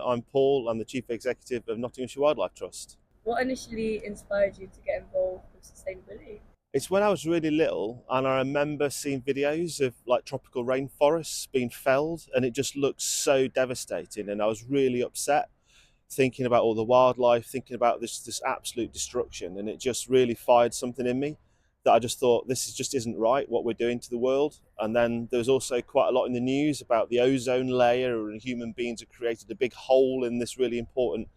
I'm Paul, I'm the Chief Executive of Nottinghamshire Wildlife Trust. What initially inspired you to get involved with sustainability? It's when I was really little and I remember seeing videos of like tropical rainforests being felled and it just looked so devastating, and I was really upset thinking about all the wildlife, thinking about this absolute destruction, and it just really fired something in me that I just thought this is just isn't right what we're doing to the world. And then there was also quite a lot in the news about the ozone layer, and human beings have created a big hole in this really important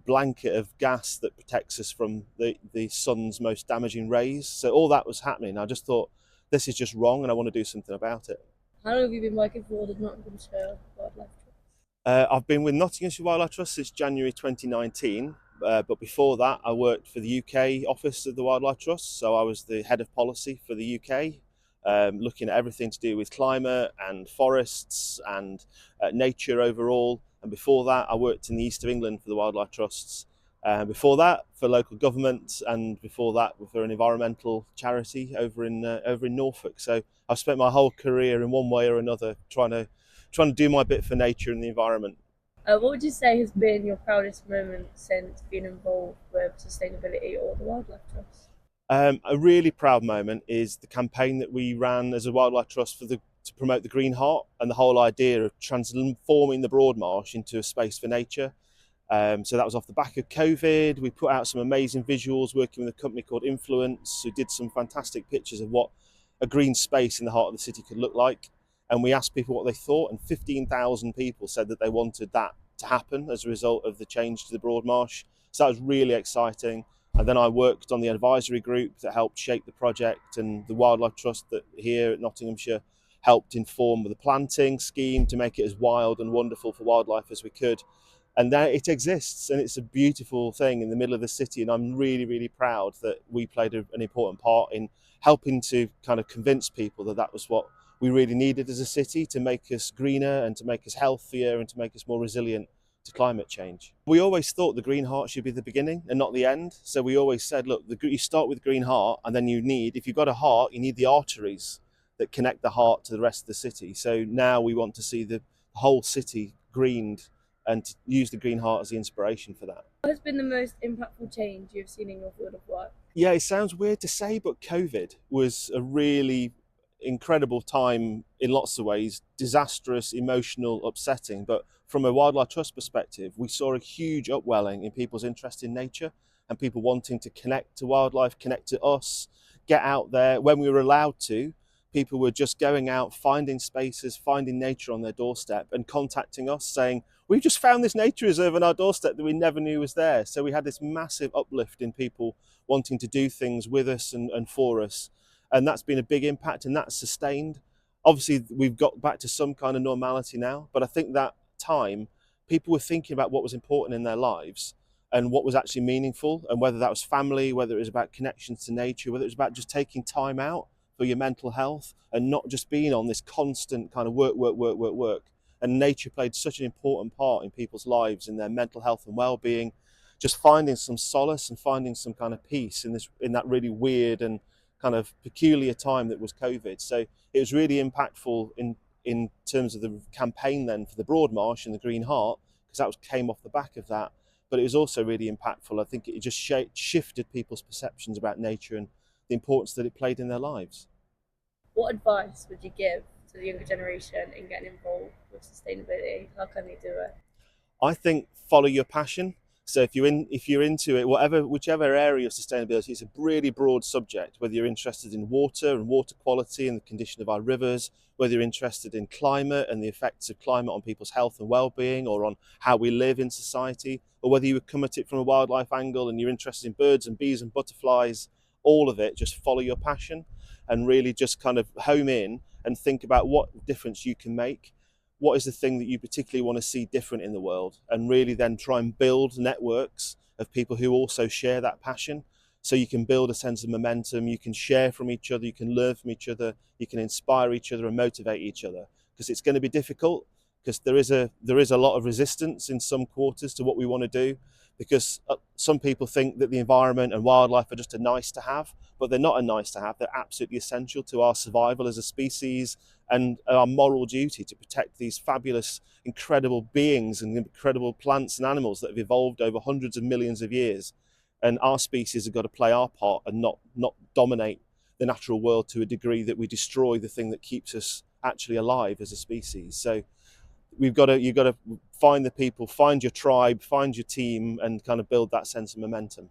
blanket of gas that protects us from the sun's most damaging rays. So all that was happening. I just thought this is just wrong and I want to do something about it. How long have you been working for the Nottinghamshire Wildlife Trust? I've been with Nottinghamshire Wildlife Trust since January 2019, but before that I worked for the UK office of the Wildlife Trust. So I was the head of policy for the UK, looking at everything to do with climate and forests and nature overall. And before that I worked in the east of England for the Wildlife Trusts. Before that for local government, and before that for an environmental charity over in Norfolk. So I've spent my whole career in one way or another trying to do my bit for nature and the environment. What would you say has been your proudest moment since being involved with sustainability or the Wildlife Trust? A really proud moment is the campaign that we ran as a wildlife trust to promote the Green Heart, and the whole idea of transforming the Broadmarsh into a space for nature. So that was off the back of COVID. We put out some amazing visuals working with a company called Influence, who did some fantastic pictures of what a green space in the heart of the city could look like. And we asked people what they thought, and 15,000 people said that they wanted that to happen as a result of the change to the Broadmarsh. So that was really exciting. And then I worked on the advisory group that helped shape the project, and the Wildlife Trust that here at Nottinghamshire helped inform the planting scheme to make it as wild and wonderful for wildlife as we could. And then it exists, and it's a beautiful thing in the middle of the city, and I'm really, really proud that we played an important part in helping to kind of convince people that that was what we really needed as a city, to make us greener and to make us healthier and to make us more resilient to climate change. We always thought the Green Heart should be the beginning and not the end. So we always said, look, you start with Green Heart, and then if you've got a heart, you need the arteries that connect the heart to the rest of the city. So now we want to see the whole city greened and to use the Green Heart as the inspiration for that. What has been the most impactful change you've seen in your field of work? Yeah, it sounds weird to say, but COVID was a really incredible time in lots of ways, disastrous, emotional, upsetting. But from a wildlife trust perspective, we saw a huge upwelling in people's interest in nature and people wanting to connect to wildlife, connect to us, get out there when we were allowed to. People were just going out, finding spaces, finding nature on their doorstep and contacting us saying, we've just found this nature reserve on our doorstep that we never knew was there. So we had this massive uplift in people wanting to do things with us and for us. And that's been a big impact, and that's sustained. Obviously, we've got back to some kind of normality now, but I think that time people were thinking about what was important in their lives and what was actually meaningful, and whether that was family, whether it was about connections to nature, whether it was about just taking time out for your mental health and not just being on this constant kind of work. And nature played such an important part in people's lives, in their mental health and well-being, just finding some solace and finding some kind of peace in that really weird and kind of peculiar time that was COVID. So it was really impactful in terms of the campaign then for the Broadmarsh and the Green Heart, because came off the back of that. But it was also really impactful. I think it just shifted people's perceptions about nature and the importance that it played in their lives. What advice would you give to the younger generation in getting involved with sustainability? How can they do it? I think follow your passion. So if you're into it, whichever area of sustainability, it's a really broad subject. Whether you're interested in water and water quality and the condition of our rivers, whether you're interested in climate and the effects of climate on people's health and well-being, or on how we live in society, or whether you come at it from a wildlife angle and you're interested in birds and bees and butterflies, all of it, just follow your passion and really just kind of home in and think about what difference you can make. What is the thing that you particularly want to see different in the world, and really then try and build networks of people who also share that passion, so you can build a sense of momentum, you can share from each other, you can learn from each other, you can inspire each other and motivate each other, because it's going to be difficult, because there is a lot of resistance in some quarters to what we want to do, because some people think that the environment and wildlife are just a nice to have, but they're not a nice to have. They're absolutely essential to our survival as a species and our moral duty to protect these fabulous, incredible beings and incredible plants and animals that have evolved over hundreds of millions of years. And our species have got to play our part and not dominate the natural world to a degree that we destroy the thing that keeps us actually alive as a species. So you've got to find the people, find your tribe, find your team, and kind of build that sense of momentum.